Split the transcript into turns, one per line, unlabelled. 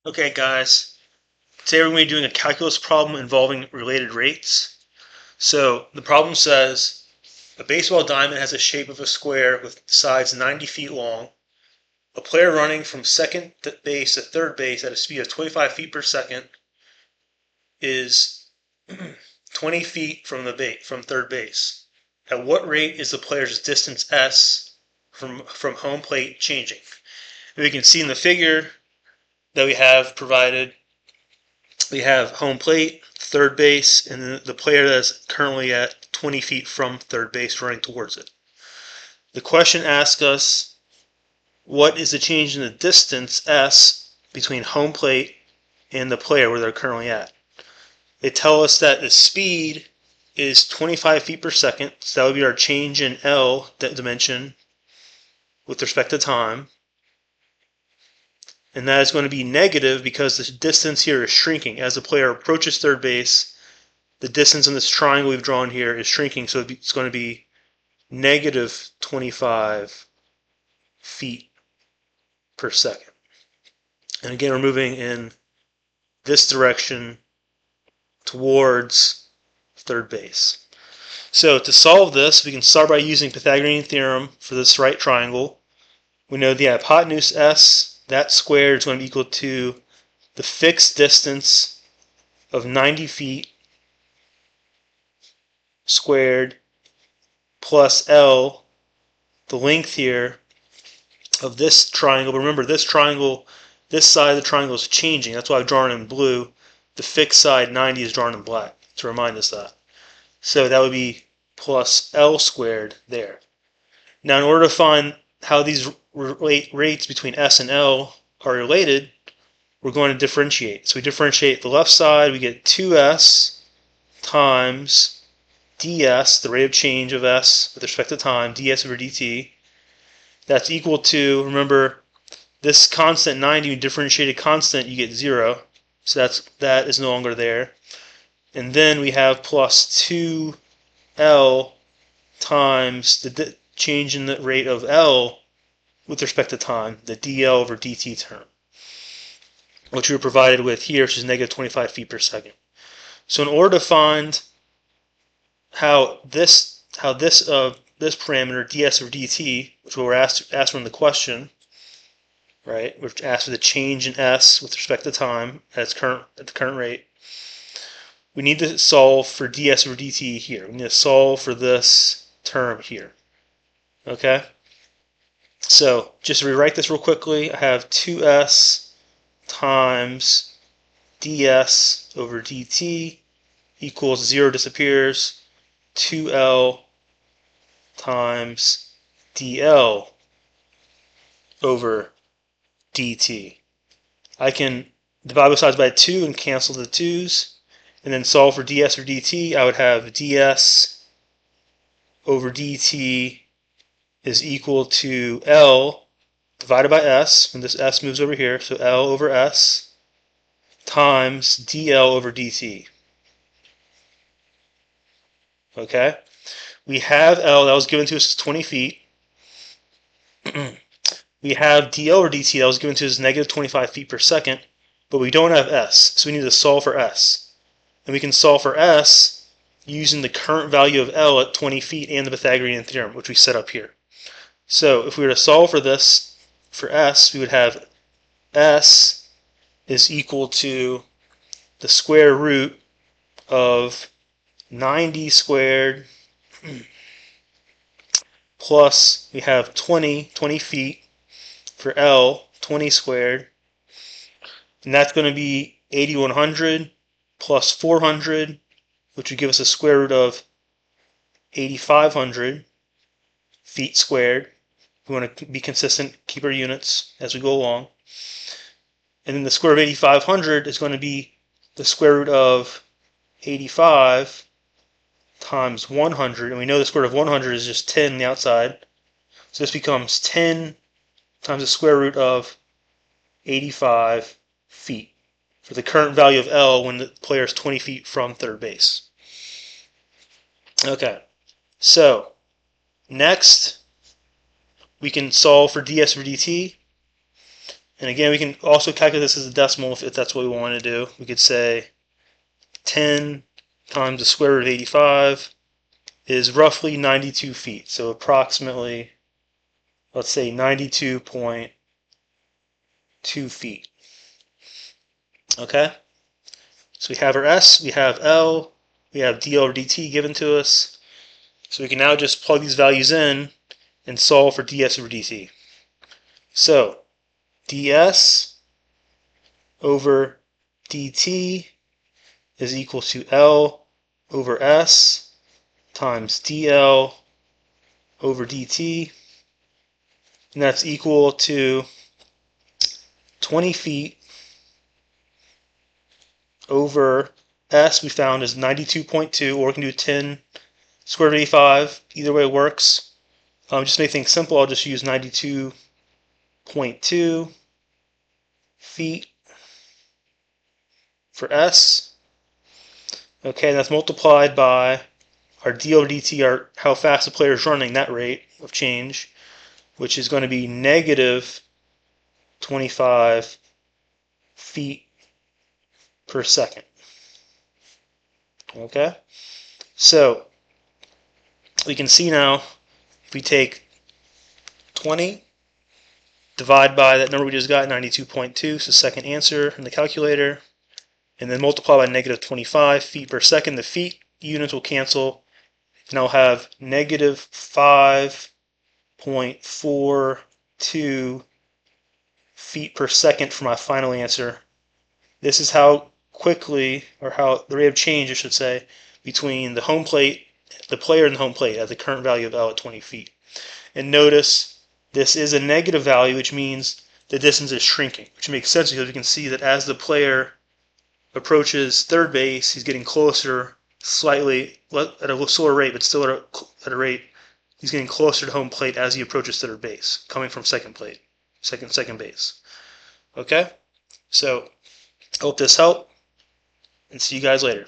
Okay guys, today we're going to be doing a calculus problem involving related rates. So the problem says a baseball diamond has a shape of a square with sides 90 feet long. A player running from second base to third base at a speed of 25 feet per second is 20 feet from third base. At what rate is the player's distance s from home plate changing? And we can see in the figure that we have provided we have home plate, third base, and the player that's currently at 20 feet from third base running towards it. The question asks us, what is the change in the distance, s, between home plate and the player where they're currently at? They tell us that the speed is 25 feet per second, so that would be our change in L dimension with respect to time. And that is going to be negative because the distance here is shrinking. As the player approaches third base, the distance in this triangle we've drawn here is shrinking, so it's going to be negative 25 feet per second. And again, we're moving in this direction towards third base. So to solve this, we can start by using Pythagorean theorem for this right triangle. We know the hypotenuse s, that squared is going to be equal to the fixed distance of 90 feet squared plus L, the length here of this triangle. But remember, this triangle, this side of the triangle is changing. That's why I've drawn it in blue. The fixed side, 90, is drawn in black to remind us that. So that would be plus L squared there. Now, in order to find how these rates between S and L are related, we're going to differentiate. So we differentiate the left side, we get 2S times ds, the rate of change of S with respect to time, ds over dt. That's equal to, remember, this constant 90, we differentiate a constant, you get 0. So that is no longer there. And then we have plus 2L times the change in the rate of L with respect to time, the dl over dt term, which we were provided with here, which is negative 25 feet per second. So in order to find how this parameter ds over dt, which we were asked in the question, right? We're asked for the change in s with respect to time at the current rate. We need to solve for ds over dt here. We need to solve for this term here. Okay? So just to rewrite this real quickly, I have 2s times ds over dt equals 0 disappears, 2l times dl over dt. I can divide both sides by 2 and cancel the 2's, and then solve for ds over dt. I would have ds over dt is equal to L divided by S, when this S moves over here, so L over S times dl over dt. Okay? We have L, that was given to us as 20 feet. We have dl over dt, that was given to us as negative 25 feet per second, but we don't have S, so we need to solve for S. And we can solve for S using the current value of L at 20 feet and the Pythagorean theorem, which we set up here. So if we were to solve for this, for S, we would have S is equal to the square root of 90 squared plus we have 20 feet for L, 20 squared, and that's going to be 8100 plus 400, which would give us a square root of 8500 feet squared. We want to be consistent, keep our units as we go along. And then the square root of 8500 is going to be the square root of 85 times 100, and we know the square root of 100 is just 10 on the outside. So this becomes 10 times the square root of 85 feet for the current value of L when the player is 20 feet from third base. Okay, so next we can solve for ds over dt. And again, we can also calculate this as a decimal if that's what we want to do. We could say 10 times the square root of 85 is roughly 92 feet. So approximately, let's say 92.2 feet. Okay? So we have our S, we have L, we have dl over dt given to us. So we can now just plug these values in and solve for ds over dt. So ds over dt is equal to L over S times dl over dt. And that's equal to 20 feet over S we found is 92.2, or we can do 10 square root of 85. Either way works. Just to make things simple, I'll just use 92.2 feet for S. Okay, and that's multiplied by our d over dt, our how fast the player is running, that rate of change, which is going to be negative 25 feet per second. Okay, so we can see now if we take 20, divide by that number we just got, 92.2, so second answer in the calculator, and then multiply by negative 25 feet per second. The feet units will cancel, and I'll have negative 5.42 feet per second for my final answer. This is how quickly, or how the rate of change, I should say, between the home plate, the player and the home plate at the current value of L at 20 feet. And notice this is a negative value, which means the distance is shrinking, which makes sense because we can see that as the player approaches third base, he's getting closer slightly at a slower rate, but still at a rate, he's getting closer to home plate as he approaches third base, coming from second base. Okay? So, hope this helped, and see you guys later.